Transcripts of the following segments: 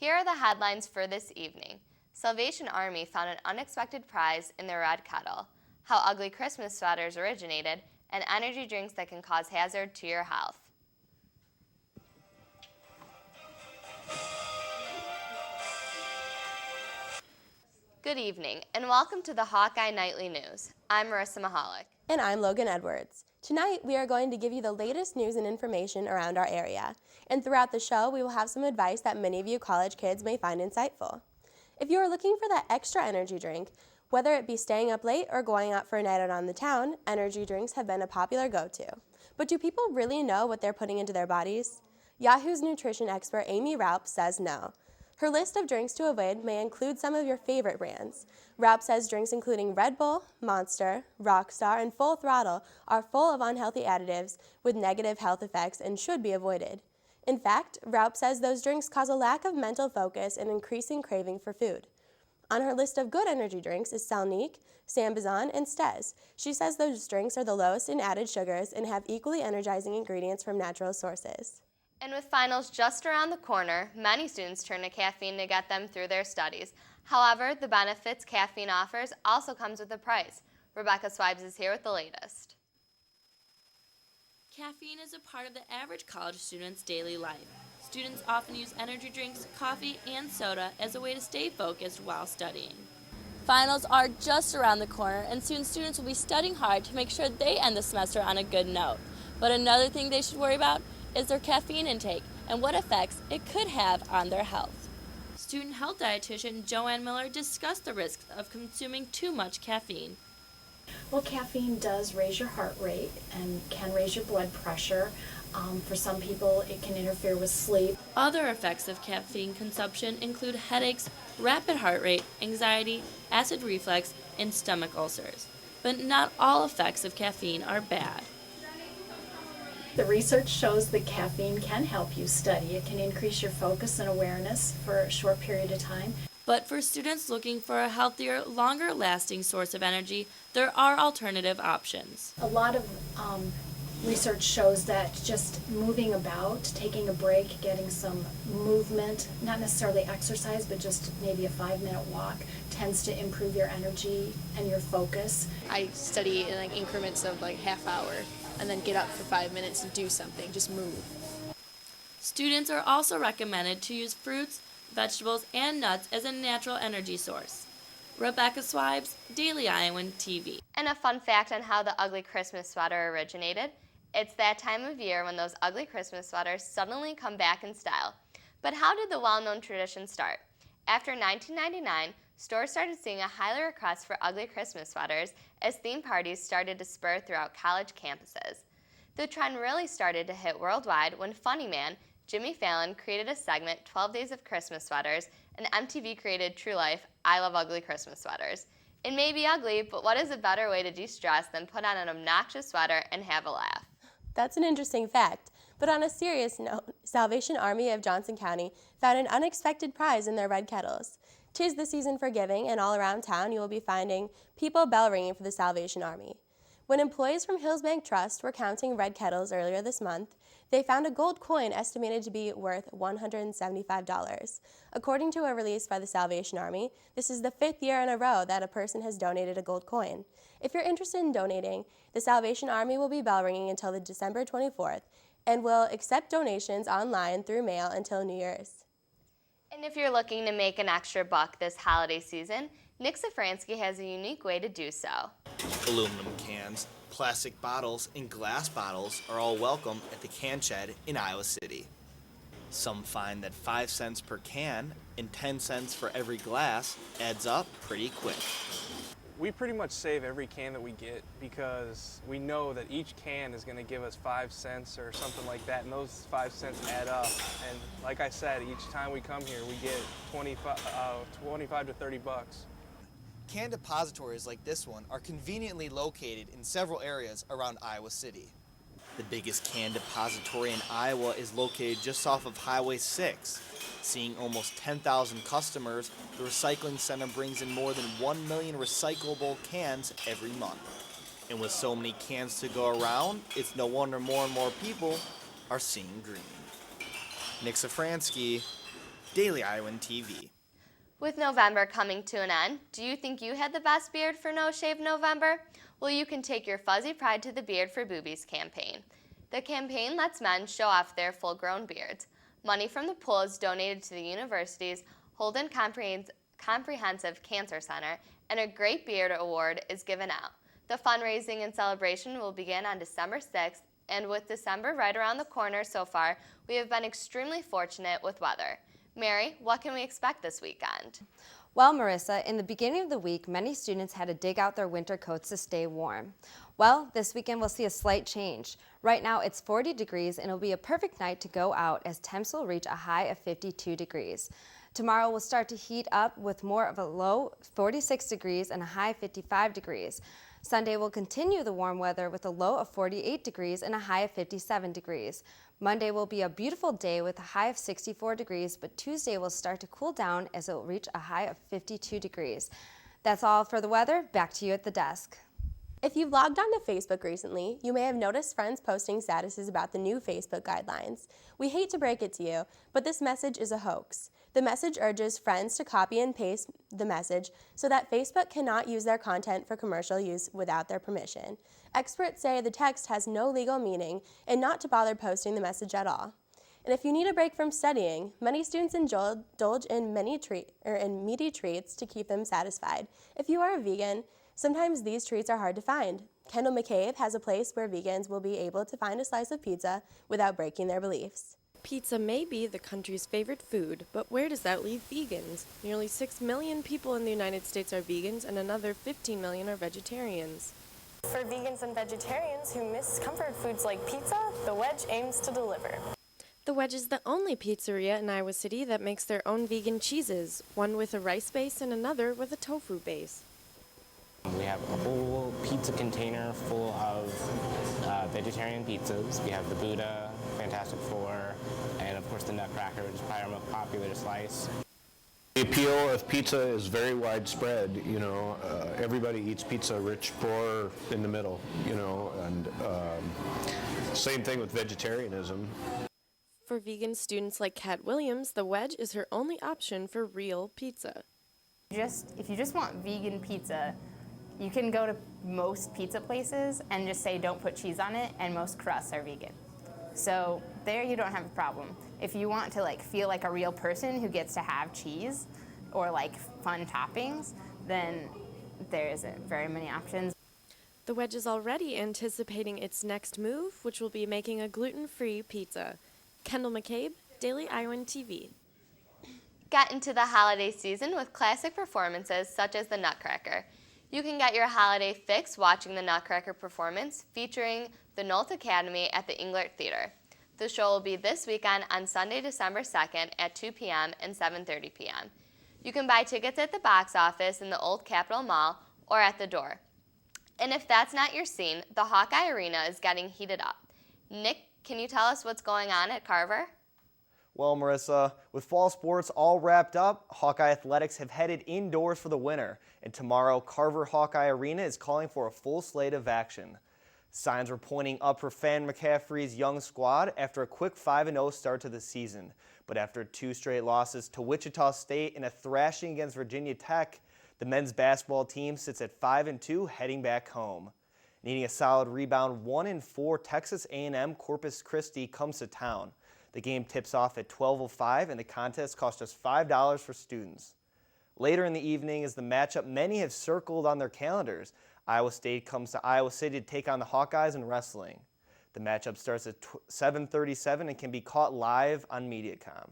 Here are the headlines for this evening. Salvation Army found an unexpected prize in their red kettle, how ugly Christmas sweaters originated, and energy drinks that can cause hazard to your health. Good evening, and welcome to the Hawkeye Nightly News. I'm Marissa Mahalik. And I'm Logan Edwards. Tonight, we are going to give you the latest news and information around our area. And throughout the show, we will have some advice that many of you college kids may find insightful. If you are looking for that extra energy drink, whether it be staying up late or going out for a night out on the town, energy drinks have been a popular go-to. But do people really know what they're putting into their bodies? Yahoo's nutrition expert Amy Raup says no. Her list of drinks to avoid may include some of your favorite brands. Raup says drinks including Red Bull, Monster, Rockstar, and Full Throttle are full of unhealthy additives with negative health effects and should be avoided. In fact, Raup says those drinks cause a lack of mental focus and increasing craving for food. On her list of good energy drinks is Salnique, Sambazon, and Stez. She says those drinks are the lowest in added sugars and have equally energizing ingredients from natural sources. And with finals just around the corner, many students turn to caffeine to get them through their studies. However, the benefits caffeine offers also comes with a price. Rebecca Swibes is here with the latest. Caffeine is a part of the average college student's daily life. Students often use energy drinks, coffee, and soda as a way to stay focused while studying. Finals are just around the corner, and soon students will be studying hard to make sure they end the semester on a good note. But another thing they should worry about is their caffeine intake and what effects it could have on their health. Student health dietitian Joanne Miller discussed the risks of consuming too much caffeine. Well, caffeine does raise your heart rate and can raise your blood pressure. For some people, it can interfere with sleep. Other effects of caffeine consumption include headaches, rapid heart rate, anxiety, acid reflux, and stomach ulcers. But not all effects of caffeine are bad. The research shows that caffeine can help you study. It can increase your focus and awareness for a short period of time. But for students looking for a healthier, longer-lasting source of energy, there are alternative options. A lot of research shows that just moving about, taking a break, getting some movement, not necessarily exercise, but just maybe a 5-minute walk, tends to improve your energy and your focus. I study in increments of half hour and then get up for 5 minutes and do something, just move. Students are also recommended to use fruits, vegetables, and nuts as a natural energy source. Rebecca Swibes, Daily Iowan TV. And a fun fact on how the ugly Christmas sweater originated. It's that time of year when those ugly Christmas sweaters suddenly come back in style. But how did the well-known tradition start? After 1999, stores started seeing a higher request for ugly Christmas sweaters as theme parties started to spur throughout college campuses. The trend really started to hit worldwide when funny man Jimmy Fallon created a segment, 12 Days of Christmas Sweaters, and MTV created True Life, I Love Ugly Christmas Sweaters. It may be ugly, but what is a better way to de-stress than put on an obnoxious sweater and have a laugh? That's an interesting fact. But on a serious note, Salvation Army of Johnson County found an unexpected prize in their red kettles. 'Tis the season for giving, and all around town you will be finding people bell ringing for the Salvation Army. When employees from Hillsbank Trust were counting red kettles earlier this month, they found a gold coin estimated to be worth $175. According to a release by the Salvation Army, this is the 5th year in a row that a person has donated a gold coin. If you're interested in donating, the Salvation Army will be bell ringing until the December 24th and will accept donations online through mail until New Year's. And if you're looking to make an extra buck this holiday season, Nick Safransky has a unique way to do so. Aluminum cans, plastic bottles, and glass bottles are all welcome at the Can Shed in Iowa City. Some find that 5 cents per can and 10 cents for every glass adds up pretty quick. We pretty much save every can that we get because we know that each can is going to give us 5 cents or something like that, and those 5 cents add up. And like I said, each time we come here, we get 25 to 30 bucks. Can depositories like this one are conveniently located in several areas around Iowa City. The biggest can depository in Iowa is located just off of Highway 6. Seeing almost 10,000 customers, the recycling center brings in more than 1 million recyclable cans every month. And with so many cans to go around, it's no wonder more and more people are seeing green. Nick Safransky, Daily Iowan TV. With November coming to an end, do you think you had the best beard for No Shave November? Well, you can take your fuzzy pride to the Beard for Boobies campaign. The campaign lets men show off their full-grown beards. Money from the pool is donated to the university's Holden Comprehensive Cancer Center, and a Great Beard Award is given out. The fundraising and celebration will begin on December 6th, and with December right around the corner so far, we have been extremely fortunate with weather. Mary, what can we expect this weekend? Well, Marissa, in the beginning of the week, many students had to dig out their winter coats to stay warm. Well, this weekend we'll see a slight change. Right now it's 40 degrees and it'll be a perfect night to go out as temps will reach a high of 52 degrees. Tomorrow will start to heat up with more of a low 46 degrees and a high 55 degrees. Sunday will continue the warm weather with a low of 48 degrees and a high of 57 degrees. Monday will be a beautiful day with a high of 64 degrees, but Tuesday will start to cool down as it will reach a high of 52 degrees. That's all for the weather. Back to you at the desk. If you've logged onto Facebook recently, you may have noticed friends posting statuses about the new Facebook guidelines. We hate to break it to you, but this message is a hoax. The message urges friends to copy and paste the message so that Facebook cannot use their content for commercial use without their permission. Experts say the text has no legal meaning and not to bother posting the message at all. And if you need a break from studying, many students indulge in meaty treats to keep them satisfied. If you are a vegan, sometimes these treats are hard to find. Kendall McCabe has a place where vegans will be able to find a slice of pizza without breaking their beliefs. Pizza may be the country's favorite food, but where does that leave vegans? Nearly 6 million people in the United States are vegans and another 15 million are vegetarians. For vegans and vegetarians who miss comfort foods like pizza, the Wedge aims to deliver. The Wedge is the only pizzeria in Iowa City that makes their own vegan cheeses, one with a rice base and another with a tofu base. We have a whole pizza container full of vegetarian pizzas. We have the Buddha, Fantastic Four, and of course the Nutcracker, which is probably our most popular slice. The appeal of pizza is very widespread. Everybody eats pizza, rich, poor, in the middle. And same thing with vegetarianism. For vegan students like Kat Williams, the Wedge is her only option for real pizza. If you just want vegan pizza, you can go to most pizza places and just say don't put cheese on it, and most crusts are vegan. So there you don't have a problem. If you want to feel like a real person who gets to have cheese or fun toppings, then there isn't very many options. The Wedge is already anticipating its next move, which will be making a gluten-free pizza. Kendall McCabe, Daily Iowan TV. Get into the holiday season with classic performances such as the Nutcracker. You can get your holiday fix watching the Nutcracker performance featuring the Nolt Academy at the Englert Theater. The show will be this weekend on Sunday, December 2nd at 2 p.m. and 7:30 p.m. You can buy tickets at the box office in the Old Capitol Mall or at the door. And if that's not your scene, the Hawkeye Arena is getting heated up. Nick, can you tell us what's going on at Carver? Well, Marissa, with fall sports all wrapped up, Hawkeye Athletics have headed indoors for the winter, and tomorrow Carver Hawkeye Arena is calling for a full slate of action. Signs were pointing up for Fan McCaffrey's young squad after a quick 5-0 start to the season, but after 2 straight losses to Wichita State and a thrashing against Virginia Tech, the men's basketball team sits at 5-2 heading back home. Needing a solid rebound, 1-4 Texas A&M Corpus Christi comes to town. The game tips off at 12:05 and the contest cost us $5 for students. Later in the evening is the matchup many have circled on their calendars. Iowa State comes to Iowa City to take on the Hawkeyes in wrestling. The matchup starts at 7:37 and can be caught live on Mediacom.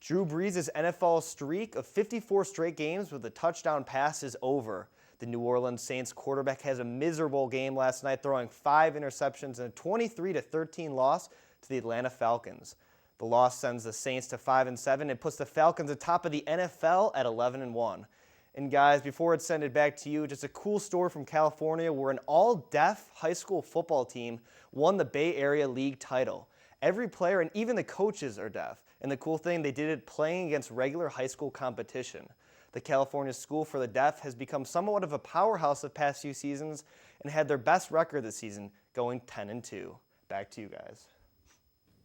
Drew Brees' NFL streak of 54 straight games with a touchdown pass is over. The New Orleans Saints quarterback has a miserable game last night, throwing 5 interceptions and a 23-13 loss to the Atlanta Falcons. The loss sends the Saints to 5-7 and puts the Falcons atop of the NFL at 11-1. And guys, before it's sent it back to you, just a cool story from California where an all-deaf high school football team won the Bay Area League title. Every player and even the coaches are deaf. And the cool thing, they did it playing against regular high school competition. The California School for the Deaf has become somewhat of a powerhouse the past few seasons and had their best record this season, going 10-2. Back to you guys.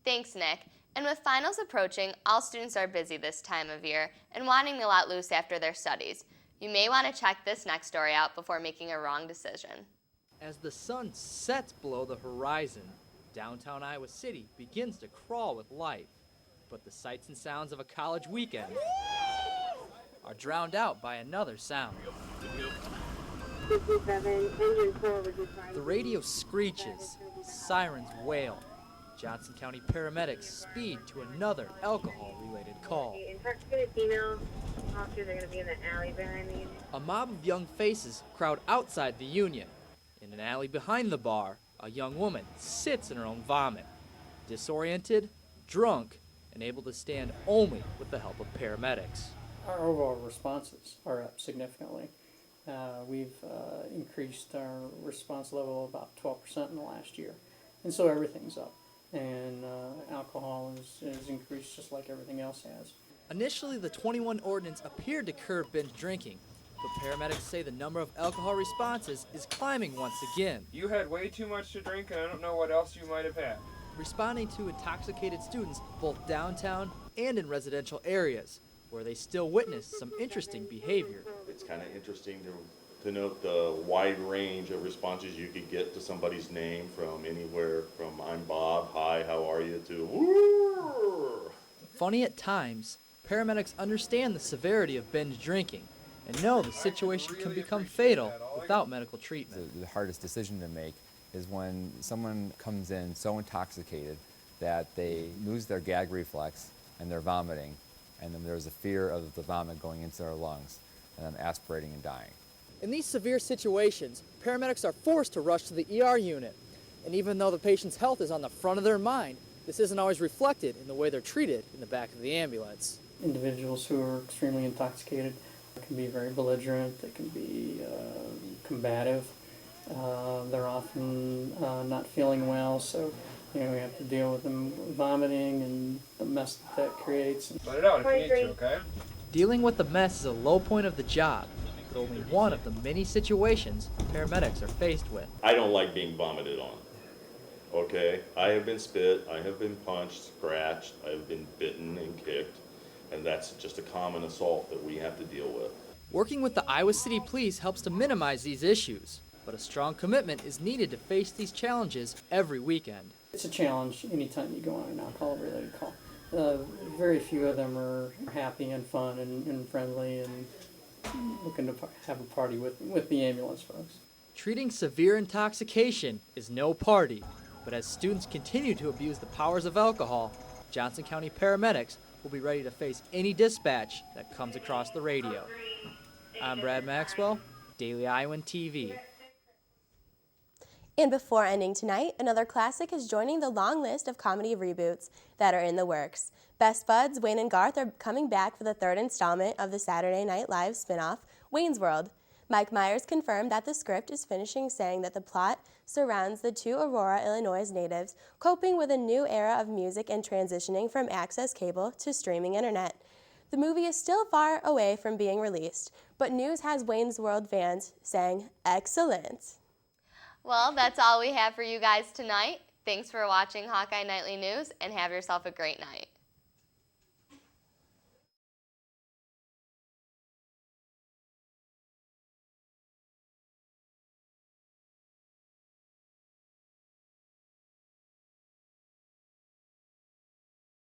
Thanks, Nick. And with finals approaching, all students are busy this time of year and wanting to let loose after their studies. You may want to check this next story out before making a wrong decision. As the sun sets below the horizon, downtown Iowa City begins to crawl with life. But the sights and sounds of a college weekend are drowned out by another sound. The radio screeches, sirens wail. Johnson County paramedics speed to another alcohol-related call. Intoxicated female officers are going to be in the alley behind me. A mob of young faces crowd outside the Union. In an alley behind the bar, a young woman sits in her own vomit. Disoriented, drunk, and able to stand only with the help of paramedics. Our overall responses are up significantly. We've increased our response level about 12% in the last year. And so everything's up. And alcohol is increased just like everything else has. Initially, the 21 ordinance appeared to curb binge drinking, but paramedics say the number of alcohol responses is climbing once again. You had way too much to drink, and I don't know what else you might have had. Responding to intoxicated students both downtown and in residential areas, where they still witness some interesting behavior. It's kind of interesting to note the wide range of responses you could get to somebody's name, from anywhere from "I'm Bob, hi, how are you," to "Woo!" Funny at times, paramedics understand the severity of binge drinking and know the situation can become fatal without medical treatment. The hardest decision to make is when someone comes in so intoxicated that they lose their gag reflex and they're vomiting, and then there's a fear of the vomit going into their lungs and then aspirating and dying. In these severe situations, paramedics are forced to rush to the ER unit. And even though the patient's health is on the front of their mind, this isn't always reflected in the way they're treated in the back of the ambulance. Individuals who are extremely intoxicated can be very belligerent, they can be combative. They're often not feeling well, so we have to deal with them vomiting and the mess that creates. Let it out if you need to, okay? Dealing with the mess is a low point of the job, but only one of the many situations paramedics are faced with. I don't like being vomited on. Okay? I have been spit, I have been punched, scratched, I have been bitten and kicked, and that's just a common assault that we have to deal with. Working with the Iowa City Police helps to minimize these issues, but a strong commitment is needed to face these challenges every weekend. It's a challenge anytime you go on an alcohol-related call. Very few of them are happy and fun and friendly and looking to have a party with the ambulance folks. Treating severe intoxication is no party, but as students continue to abuse the powers of alcohol, Johnson County paramedics will be ready to face any dispatch that comes across the radio. I'm Brad Maxwell, Daily Iowan TV. And before ending tonight, another classic is joining the long list of comedy reboots that are in the works. Best buds Wayne and Garth are coming back for the third installment of the Saturday Night Live spinoff, Wayne's World. Mike Myers confirmed that the script is finishing, saying that the plot surrounds the two Aurora, Illinois natives coping with a new era of music and transitioning from access cable to streaming internet. The movie is still far away from being released, but news has Wayne's World fans saying, "Excellent." Well, that's all we have for you guys tonight. Thanks for watching Hawkeye Nightly News, and have yourself a great night.